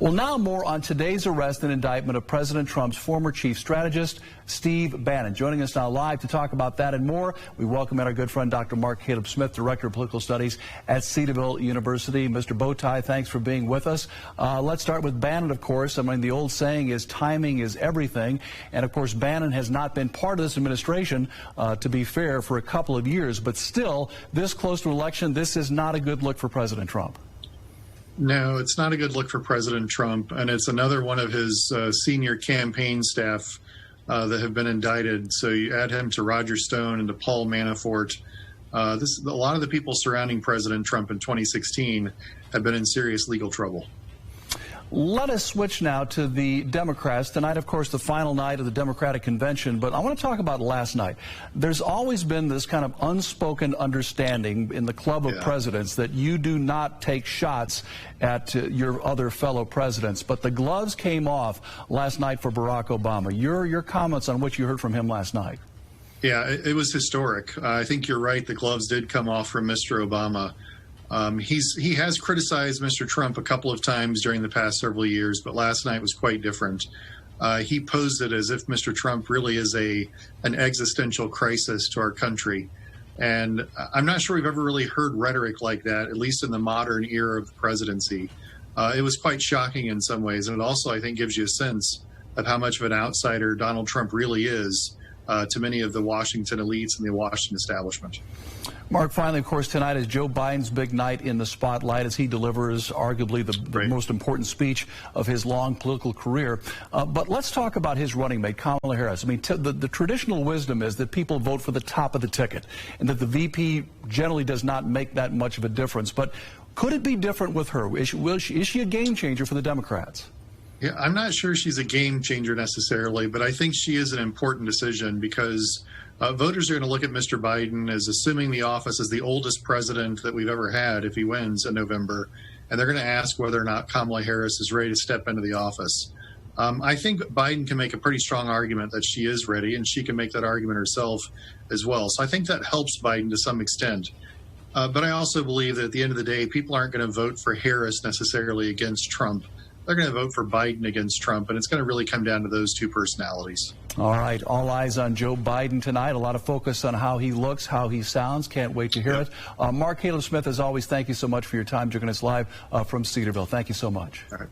Well, now more on today's arrest and indictment of President Trump's former chief strategist, Steve Bannon. Joining us now live to talk about that and more, we welcome in our good friend Dr. Mark Caleb Smith, Director of Political Studies at Cedarville University. Mr. Bowtie, thanks for being with us. Let's start with Bannon, of course. I mean, the old saying is timing is everything. And, of course, Bannon has not been part of this administration, to be fair, for a couple of years. But still, this close to election, this is not a good look for President Trump. No, it's not a good look for President Trump, and it's another one of his senior campaign staff that have been indicted. So you add him to Roger Stone and to Paul Manafort. A lot of the people surrounding President Trump in 2016 have been in serious legal trouble. Let us switch now to the Democrats. Tonight, of course, the final night of the Democratic Convention, but I want to talk about last night. There's always been this kind of unspoken understanding in the club of presidents that you do not take shots at your other fellow presidents, but the gloves came off last night for Barack Obama. Your comments on what you heard from him last night? Yeah, it was historic. I think you're right. The gloves did come off from Mr. Obama. He has criticized Mr. Trump a couple of times during the past several years, but last night was quite different. He posed it as if Mr. Trump really is an existential crisis to our country. And I'm not sure we've ever really heard rhetoric like that, at least in the modern era of the presidency. It was quite shocking in some ways, and it also, I think, gives you a sense of how much of an outsider Donald Trump really is to many of the Washington elites and the Washington establishment. Mark, finally, of course, tonight is Joe Biden's big night in the spotlight as he delivers arguably the most important speech of his long political career. But let's talk about his running mate, Kamala Harris. I mean, the traditional wisdom is that people vote for the top of the ticket and that the VP generally does not make that much of a difference. But could it be different with her? Is she a game changer for the Democrats? Yeah, I'm not sure she's a game changer necessarily, but I think she is an important decision because voters are going to look at Mr. Biden as assuming the office as the oldest president that we've ever had if he wins in November, and they're going to ask whether or not Kamala Harris is ready to step into the office. I think Biden can make a pretty strong argument that she is ready, and she can make that argument herself as well. So I think that helps Biden to some extent. But I also believe that at the end of the day, people aren't going to vote for Harris necessarily against Trump. They're going to vote for Biden against Trump, and it's going to really come down to those two personalities. All right. All eyes on Joe Biden tonight. A lot of focus on how he looks, how he sounds. Can't wait to hear it. Mark Caleb Smith, as always, thank you so much for your time joining us live from Cedarville. Thank you so much. All right.